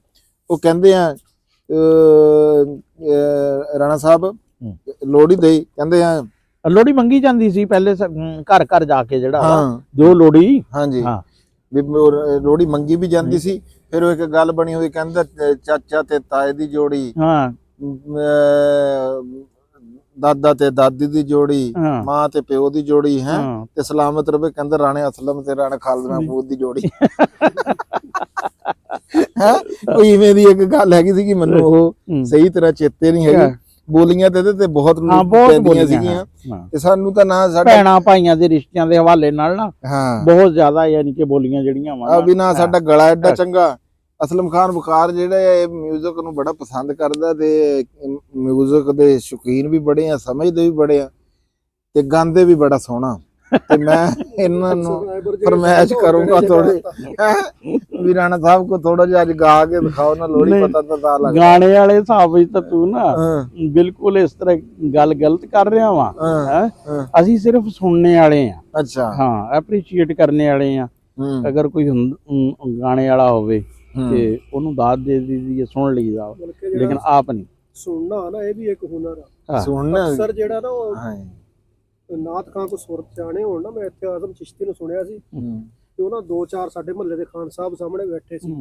ਉਹ ਕਹਿੰਦੇ ਆ ਰਾਣਾ ਸਾਹਿਬ ਲੋਹੜੀ ਦੇ ਕਹਿੰਦੇ ਆ ਲੋਹੜੀ ਮੰਗੀ ਜਾਂਦੀ ਸੀ ਪਹਿਲੇ ਘਰ ਘਰ ਜਾ ਕੇ, ਜਿਹੜਾ ਜੋ ਲੋਹੜੀ ਹਾਂਜੀ ਵੀ ਲੋਹੜੀ ਮੰਗੀ ਵੀ ਜਾਂਦੀ ਸੀ। ਫਿਰ ਉਹ ਇੱਕ ਗੱਲ ਬਣੀ ਹੋਈ, ਕਹਿੰਦਾ ਚਾਚਾ ਤੇ ਤਾਏ ਦੀ ਜੋੜੀ, ਦਾਦਾ ਤੇ ਦਾਦੀ ਦੀ ਜੋੜੀ, ਮਾਂ ਤੇ ਪਿਓ ਦੀ ਜੋੜੀ ਹੈ ਤੇ ਸਲਾਮਤ ਰਵੇ, ਕਹਿੰਦਾ ਰਾਣੇ ਅਸਲਮ ਤੇ ਰਾਣਾ ਖਾਲਦ ਮਹਿਮੂਦ ਦੀ ਜੋੜੀ। ਕੋਈ ਇਵੇਂ ਦੀ ਇੱਕ ਗੱਲ ਹੈਗੀ ਸੀ ਕਿ ਮੈਨੂੰ ਉਹ ਸਹੀ ਤਰ੍ਹਾਂ ਚੇਤੇ ਨਹੀਂ ਹੈਗੀ। ਬੋਲੀਆਂ ਤੇ ਬਹੁਤ ਪੈਂਦੀਆਂ ਸੀਗੀਆਂ ਤੇ ਸਾਨੂੰ ਤਾਂ ਨਾ ਸਾਡੇ ਭੈਣਾਂ ਭਾਈਆਂ ਦੇ ਰਿਸ਼ਤਿਆਂ ਦੇ ਹਵਾਲੇ ਨਾਲ ਨਾ ਬਹੁਤ ਜ਼ਿਆਦਾ ਯਾਨੀ ਕਿ ਬੋਲੀਆਂ ਜਿਹੜੀਆਂ ਵਾ ਵੀ ਨਾ ਸਾਡਾ ਗਲਾ ਐਡਾ ਚੰਗਾ। ਅਸਲਮ ਖਾਨ ਵਕਾਰ ਜਿਹੜਾ ਇਹ ਮਿਊਜ਼ਿਕ ਨੂੰ ਬੜਾ ਪਸੰਦ ਕਰਦਾ ਤੇ ਮਿਊਜ਼ਿਕ ਦੇ ਸ਼ੌਕੀਨ ਵੀ ਬੜੇ ਆ, ਸਮਝਦੇ ਵੀ ਬੜੇ ਆ ਤੇ ਗਾਉਂਦੇ ਵੀ ਬੜਾ ਸੋਹਣਾ। ਤੇ ਮੈਂ ਇਹਨਾਂ ਨੂੰ ਫਰਮਾਇਸ਼ ਕਰੂੰਗਾ ਥੋੜੇ ਵੀ ਰਾਣਾ ਸਾਹਿਬ ਕੋ ਥੋੜਾ ਜਿਹਾ ਅੱਜ ਗਾ ਕੇ ਦਿਖਾਓ ਨਾ, ਲੋਹੜੀ ਨਹੀਂ, ਪਤਾ ਤਾਂ ਲੱਗਦਾ। ਗਾਣੇ ਵਾਲੇ ਹਿਸਾਬ ਵਿੱਚ ਤਾਂ ਤੂੰ ਨਾ ਹਾਂ ਬਿਲਕੁਲ ਇਸ ਤਰ੍ਹਾਂ ਗੱਲ ਗਲਤ ਕਰ ਰਿਹਾ ਵਾ। ਹਾਂ। ਅਸੀਂ ਸਿਰਫ ਸੁਣਨੇ ਵਾਲੇ ਆ, ਅੱਛਾ। ਹਾਂ ਐਪਰੀਸ਼ੀਏਟ ਕਰਨੇ ਵਾਲੇ ਆ। ਅਗਰ ਕੋਈ ਗਾਣੇ ਵਾਲਾ ਹੋਵੇ ਤੇ ਉਹਨੂੰ ਦਾਤ ਦੇ ਦੀ ਸੁਣ ਲਈਦਾ, ਲੇਕਿਨ ਆਪ ਨਹੀਂ ਸੁਣਨਾ ਨਾ, ਇਹ ਵੀ ਇੱਕ ਹੁਨਰ ਆ। ਸੁਣਨਾ ਅਕਸਰ ਜਿਹੜਾ ਨਾ ਉਹ ਨਾਥ ਖਾਂ ਕੋ ਸੁਰ ਸਿਆਣੇ ਹੋਣ ਨਾ, ਮੈਂ ਇੱਥੇ ਆਜ਼ਮ ਚਿਸ਼ਤੀ ਨੂੰ ਸੁਣਿਆ ਸੀ ਤੇ ਉਹਨਾਂ 2-4 ਸਾਡੇ ਮਹੱਲੇ ਦੇ ਖਾਨ ਸਾਹਿਬ ਸਾਹਮਣੇ ਬੈਠੇ ਸੀ,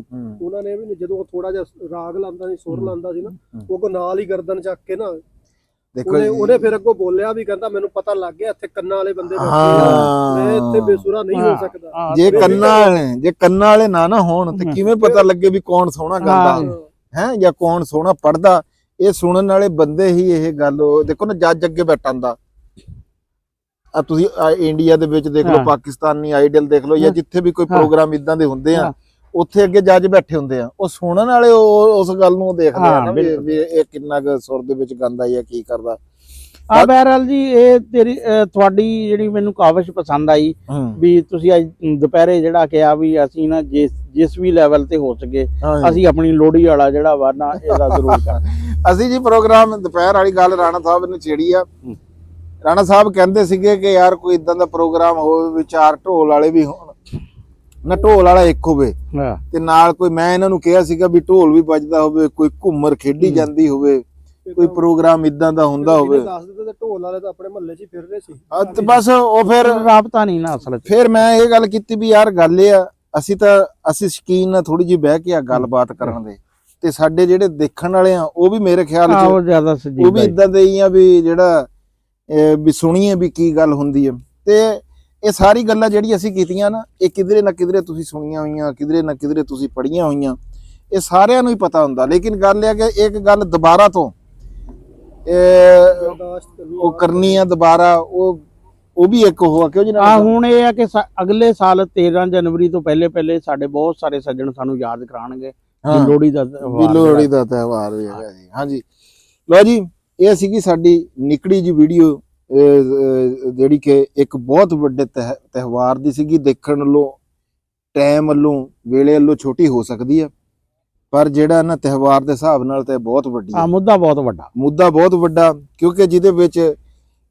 ਉਹਨਾਂ ਨੇ ਵੀ ਜਦੋਂ ਥੋੜਾ ਜਿਹਾ ਰਾਗ ਲਾਂਦਾ ਸੀ, ਸੁਰ ਲਾਂਦਾ ਸੀ ਨਾ, ਉਹ ਕੋ ਨਾਲ ਹੀ ਗਰਦਨ ਚੱਕ ਕੇ ਨਾ ਦੇਖੋ ਉਹਨੇ ਫਿਰ ਅੱਗੋਂ ਬੋਲਿਆ ਵੀ, ਕਹਿੰਦਾ ਮੈਨੂੰ ਪਤਾ ਲੱਗ ਗਿਆ ਇੱਥੇ ਕੰਨਾਂ ਵਾਲੇ ਬੰਦੇ ਬੈਠੇ ਆ, ਮੈਂ ਇੱਥੇ ਬੇਸੁਰਾ ਨਹੀਂ ਹੋ ਸਕਦਾ। ਜੇ ਕੰਨਾਂ ਵਾਲੇ ਨਾ ਹੋਣ ਤੇ ਕਿਵੇਂ ਪਤਾ ਲੱਗੇ ਵੀ ਕੌਣ ਸੋਹਣਾ ਗਾਉਂਦਾ ਹੈ ਜਾਂ ਕੌਣ ਸੋਹਣਾ ਪੜਦਾ। ਇਹ ਸੁਣਨ ਵਾਲੇ ਬੰਦੇ ਹੀ ਇਹ ਗੱਲ, ਦੇਖੋ ਨਾ ਜੱਜ ਅੱਗੇ ਬੈਠਾਂਦਾ, ਆ ਤੁਸੀਂ ਇੰਡੀਆ ਦੇ ਵਿੱਚ ਦੇਖ ਲਓ, ਪਾਕਿਸਤਾਨੀ ਆਈਡਲ ਦੇਖ ਲਓ, ਜਾਂ ਜਿੱਥੇ ਵੀ ਕੋਈ ਪ੍ਰੋਗਰਾਮ ਇਦਾਂ ਦੇ ਹੁੰਦੇ ਆ, ਉੱਥੇ ਅੱਗੇ ਜੱਜ ਬੈਠੇ ਹੁੰਦੇ ਆ, ਉਹ ਸੁਣਨ ਵਾਲੇ ਉਸ ਗੱਲ ਨੂੰ ਦੇਖਦੇ ਆ ਨਾ ਵੀ ਇਹ ਕਿੰਨਾ ਕੁ ਸੁਰ ਦੇ ਵਿੱਚ ਗਾਉਂਦਾ ਜਾਂ ਕੀ ਕਰਦਾ। ਬਹਿਰਹਾਲ ਜੀ, ਇਹ ਤੁਹਾਡੀ ਜਿਹੜੀ ਮੈਨੂੰ ਕਾਵਿਸ਼ ਪਸੰਦ ਆਈ ਵੀ ਤੁਸੀਂ ਅੱਜ ਦੁਪਹਿਰੇ ਜਿਹੜਾ ਕਿਹਾ ਵੀ ਅਸੀਂ ਨਾ ਜਿਸ ਵੀ ਲੈਵਲ ਤੇ ਹੋ ਸਕੇ ਅਸੀਂ ਆਪਣੀ ਲੋਹੜੀ ਵਾਲਾ ਜਿਹੜਾ ਵਾ ਨਾ ਇਹਦਾ ਜ਼ਰੂਰ ਕਰਾਂਗੇ। ਅਸੀਂ ਜੀ ਪ੍ਰੋਗਰਾਮ ਦੁਪਹਿਰ ਵਾਲੀ ਗੱਲ ਰਾਣਾ ਸਾਹਿਬ ਨੇ ਛੇੜੀ ਆ। ਰਾਣਾ ਸਾਹਿਬ ਕਹਿੰਦੇ ਸੀਗੇ ਕਿ ਯਾਰ ਕੋਈ ਇਦਾਂ ਦਾ ਪ੍ਰੋਗਰਾਮ ਹੋਵੇ ਵੀ 4 ਢੋਲ ਵਾਲੇ ਵੀ ਹੋਣ, ਨਾ ਢੋਲ ਵਾਲਾ ਇੱਕ ਹੋਵੇ ਤੇ ਨਾਲ ਕੋਈ, ਮੈਂ ਇਹਨਾਂ ਨੂੰ ਕਿਹਾ ਸੀਗਾ ਵੀ ਢੋਲ ਵੀ ਵੱਜਦਾ ਹੋਵੇ, ਕੋਈ ਘੁੰਮਰ ਖੇਡੀ ਜਾਂਦੀ ਹੋਵੇ, ਕੋਈ ਪ੍ਰੋਗਰਾਮ ਇਦਾਂ ਦਾ ਹੁੰਦਾ ਹੋਵੇ। ਦੱਸ ਦਿੱਤੇ ਤੇ ਢੋਲ ਵਾਲੇ ਤਾਂ ਆਪਣੇ ਮਹੱਲੇ 'ਚ ਹੀ ਫਿਰ ਰਹੇ ਸੀ ਤੇ ਬਸ ਉਹ ਫਿਰ ਰਾਬਤਾ ਨਹੀਂ ਨਾ ਅਸਲ 'ਚ। ਫਿਰ ਮੈਂ ਇਹ ਗੱਲ ਕੀਤੀ ਵੀ ਯਾਰ ਗੱਲ ਇਹ ਆ, ਅਸੀਂ ਸ਼ਕੀਨ ਨਾਲ ਥੋੜੀ ਜਿਹੀ ਬਹਿ ਕੇ ਆ ਗੱਲਬਾਤ ਕਰਨ ਦੇ, ਤੇ ਸਾਡੇ ਜਿਹੜੇ ਦੇਖਣ ਵਾਲੇ ਆ ਉਹ ਵੀ ਮੇਰੇ ਖਿਆਲ 'ਚ ਉਹ ਵੀ ਇਦਾਂ ਦੇ ਹੀ ਆ ਵੀ ਜਿਹੜਾ ਵੀ ਸੁਣੀਏ ਵੀ ਕੀ ਗੱਲ ਹੁੰਦੀ ਹੈ। ਤੇ ਇਹ ਸਾਰੀ ਗੱਲਾਂ ਜਿਹੜੀਆਂ ਅਸੀਂ ਕੀਤੀਆਂ ਨਾ, ਇਹ ਕਿਧਰੇ ਨਾ ਕਿਧਰੇ ਤੁਸੀਂ ਸੁਣੀਆਂ ਹੋਈਆਂ, ਕਿਧਰੇ ਨਾ ਕਿਧਰੇ ਤੁਸੀਂ ਪੜ੍ਹੀਆਂ ਹੋਈਆਂ, ਇਹ ਸਾਰਿਆਂ ਨੂੰ ਹੀ ਪਤਾ ਹੁੰਦਾ। ਲੇਕਿਨ ਗੱਲ ਇਹ ਹੈ ਕਿ ਇੱਕ ਗੱਲ ਦੁਬਾਰਾ ਤੋਂ ਉਹ ਕਰਨੀ ਆ, ਦੁਬਾਰਾ ਉਹ ਵੀ ਇੱਕ ਉਹ ਆ ਕਿਉਂ ਜੀ ਨਾ। ਹੁਣ ਇਹ ਆ ਕਿ ਅਗਲੇ ਸਾਲ 13 ਜਨਵਰੀ ਤੋਂ ਪਹਿਲੇ ਸਾਡੇ ਬਹੁਤ ਸਾਰੇ ਸੱਜਣ ਸਾਨੂੰ ਯਾਦ ਕਰਾਉਣਗੇ ਲੋਹੜੀ ਦਾ ਤਿਉਹਾਰ ਵੀ ਹੈਗਾ ਜੀ। ਹਾਂਜੀ ਲੋ ਜੀ, ਇਹ ਸੀਗੀ ਸਾਡੀ ਨਿਕੜੀ ਜੀ ਵੀਡੀਓ, ਜਿਹੜੀ ਕਿ ਇੱਕ ਬਹੁਤ ਵੱਡੇ ਤਿਉਹਾਰ ਦੀ ਸੀਗੀ। ਦੇਖਣ ਵੱਲੋਂ, ਟਾਈਮ ਵੱਲੋਂ, ਵੇਲੇ ਵੱਲੋਂ ਛੋਟੀ ਹੋ ਸਕਦੀ ਹੈ, ਪਰ ਜਿਹੜਾ ਨਾ ਤਿਉਹਾਰ ਦੇ ਹਿਸਾਬ ਨਾਲ ਤੇ ਬਹੁਤ ਵੱਡੀ ਹੈ। ਮੁੱਦਾ ਬਹੁਤ ਵੱਡਾ, ਕਿਉਂਕਿ ਜਿਹਦੇ ਵਿੱਚ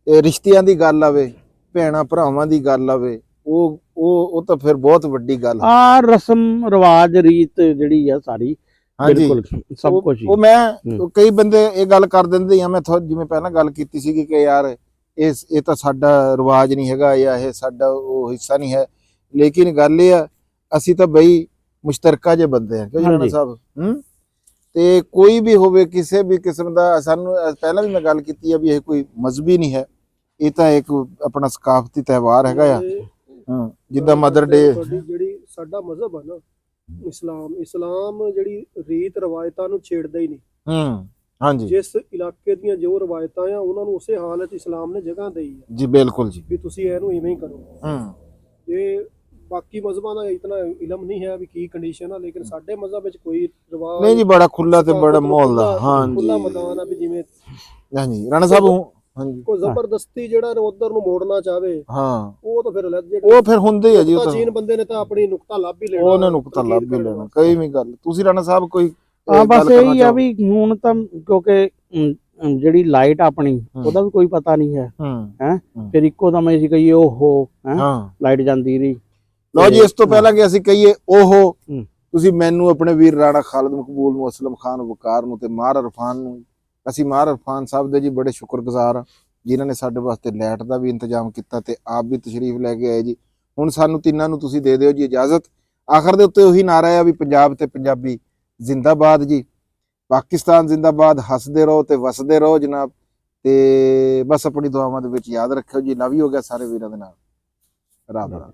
ਰਿਸ਼ਤਿਆਂ ਦੀ ਗੱਲ ਆਵੇ, ਭੈਣਾਂ ਭਰਾਵਾਂ ਦੀ ਗੱਲ ਆਵੇ, ਉਹ ਤਾਂ ਫਿਰ ਬਹੁਤ ਵੱਡੀ ਗੱਲ ਆ। ਰਸਮ ਰਿਵਾਜ ਰੀਤ ਜਿਹੜੀ ਆ ਸਾਰੀ, ਬਿਲਕੁਲ ਸਭ ਕੁਝ। ਉਹ ਮੈਂ ਕਈ ਬੰਦੇ ਇਹ ਗੱਲ ਕਰ ਦਿੰਦੇ ਆ, ਮੈਂ ਜਿਵੇਂ ਪਹਿਲਾਂ ਗੱਲ ਕੀਤੀ ਸੀਗੀ ਕਿ ਯਾਰ ਇਹ ਤਾਂ ਸਾਡਾ ਰਿਵਾਜ ਨਹੀਂ ਹੈਗਾ ਜਾਂ ਇਹ ਸਾਡਾ ਉਹ ਹਿੱਸਾ ਨਹੀਂ ਹੈ। ਲੇਕਿਨ ਗੱਲ ਇਹ ਆ, ਅਸੀਂ ਤਾਂ ਬਈ ਮੁਸ਼ਤਰਕਾ ਜੇ ਬੰਦੇ ਆ, ਕਿਉਂ ਰਾਣਾ ਸਾਹਿਬ। ਤੇ ਕੋਈ ਵੀ ਹੋਵੇ, ਕਿਸੇ ਵੀ ਕਿਸਮ ਦਾ, ਸਾਨੂੰ ਪਹਿਲਾਂ ਵੀ ਮੈਂ ਗੱਲ ਕੀਤੀ ਆ ਵੀ ਇਹ ਕੋਈ ਮਜ਼ਹਬੀ ਨਹੀਂ ਹੈ, ਇਹ ਤਾਂ ਇੱਕ ਆਪਣਾ ਸਕਾਫਤੀ ਤਿਉਹਾਰ ਹੈਗਾ ਆ। ਜਿੱਦਾਂ ਮਦਰ ਡੇ, ਜਿਹੜੀ ਸਾਡਾ ਮਜ਼ਹਬ ਆ ਨਾ ਇਸਲਾਮ ਜਿਹੜੀ ਰੀਤ ਰਵਾਇਤਾਂ ਨੂੰ ਛੇੜਦਾ ਹੀ ਨਹੀਂ। ਹਾਂਜੀ, ਜਿਸ ਇਲਾਕੇ ਦੀਆਂ ਜੋ ਰਵਾਇਤਾਂ ਆ ਉਹਨਾਂ ਨੂੰ ਉਸੇ ਹਾਲਤ ਇਸਲਾਮ ਨੇ ਜਗ੍ਹਾ ਦੇਈ ਹੈ ਜੀ। ਬਿਲਕੁਲ ਜੀ, ਵੀ ਤੁਸੀਂ ਇਹਨੂੰ ਇਵੇਂ ਹੀ ਕਰੋ। ਇਹ ਬਾਕੀ ਮਜ਼ਹਬਾਂ ਦਾ ਇਤਨਾ ਇਲਮ ਨਹੀਂ ਹੈ ਵੀ ਕੀ ਕੰਡੀਸ਼ਨ ਆ, ਲੇਕਿਨ ਸਾਡੇ ਮਜ਼ਹਬ ਵਿੱਚ ਕੋਈ ਰਿਵਾਜ ਨਹੀਂ ਜੀ, ਬੜਾ ਖੁੱਲਾ ਤੇ ਬੜਾ ਮਾਹੌਲ ਦਾ। ਹਾਂਜੀ, ਖੁੱਲਾ ਮੈਦਾਨ ਆ ਵੀ ਜਿਵੇਂ। ਹਾਂਜੀ ਰਾਣਾ ਸਾਹਿਬ, ਹਾਂਜੀ, ਕੋਈ ਜ਼ਬਰਦਸਤੀ ਜਿਹੜਾ ਉਧਰ ਨੂੰ ਮੋੜਨਾ ਚਾਹਵੇ, ਉਹ ਤਾਂ ਫਿਰ ਉਹ ਫਿਰ ਹੁੰਦੇ ਆ ਜੀ। ਉਹ ਚੀਨ ਬੰਦੇ ਨੇ ਤਾਂ ਆਪਣੀ ਨੁਕਤਾ ਲੱਭ ਹੀ ਲੈਣਾ, ਉਹਨੇ ਨੁਕਤਾ ਲੱਭ ਹੀ ਲੈਣਾ। ਕਈ ਵੀ ਗੱਲ ਤੁਸੀਂ ਰਾਣਾ ਸਾਹਿਬ ਕੋਈ ਬਸ ਇਹੀ ਆ ਵੀ ਹੁਣ ਤਾਂ ਕਿਉਂਕਿ ਜਿਹੜੀ ਲਾਈਟ ਆਪਣੀ ਉਹਦਾ ਵੀ ਕੋਈ ਪਤਾ ਨਹੀਂ ਹੈ। ਫਿਰ ਇੱਕੋ ਦਮ ਅਸੀਂ ਕਹੀਏ ਓਹੋ ਲਾਈਟ ਜਾਂਦੀ ਰਹੀ। ਲਓ ਜੀ, ਇਸ ਤੋਂ ਪਹਿਲਾਂ ਕਿ ਅਸੀਂ ਕਹੀਏ ਓਹੋ, ਤੁਸੀਂ ਮੈਨੂੰ, ਆਪਣੇ ਵੀਰ ਰਾਣਾ ਖਾਲਦ ਮਕਬੂਲ ਨੂੰ, ਅਸਲਮ ਖਾਨ ਵਕਾਰ ਨੂੰ ਤੇ ਮਾਹਰ ਇਰਫਾਨ ਨੂੰ, ਅਸੀਂ ਮਾਹਰ ਇਰਫਾਨ ਸਾਹਿਬ ਦੇ ਜੀ ਬੜੇ ਸ਼ੁਕਰਗੁਜ਼ਾਰ ਹਾਂ, ਜਿਨ੍ਹਾਂ ਨੇ ਸਾਡੇ ਵਾਸਤੇ ਲਾਈਟ ਦਾ ਵੀ ਇੰਤਜ਼ਾਮ ਕੀਤਾ ਤੇ ਆਪ ਵੀ ਤਸ਼ਰੀਫ ਲੈ ਕੇ ਆਏ ਜੀ। ਹੁਣ ਸਾਨੂੰ ਤਿੰਨਾਂ ਨੂੰ ਤੁਸੀਂ ਦੇ ਦਿਓ ਜੀ ਇਜਾਜ਼ਤ। ਆਖਰ ਦੇ ਉੱਤੇ ਉਹੀ ਨਾਰਾ ਆ ਵੀ ਪੰਜਾਬ ਤੇ ਪੰਜਾਬੀ ਜ਼ਿੰਦਾਬਾਦ ਜੀ, ਪਾਕਿਸਤਾਨ ਜ਼ਿੰਦਾਬਾਦ। ਹੱਸਦੇ ਰਹੋ ਤੇ ਵਸਦੇ ਰਹੋ ਜਨਾਬ, ਤੇ ਬਸ ਆਪਣੀ ਦੁਆਵਾਂ ਦੇ ਵਿੱਚ ਯਾਦ ਰੱਖਿਓ ਜੀ। ਲਵ ਯੂ ਹੋ ਗਿਆ ਸਾਰੇ ਵੀਰਾਂ ਦੇ ਨਾਲ। ਰਾਮ ਰਾਮ।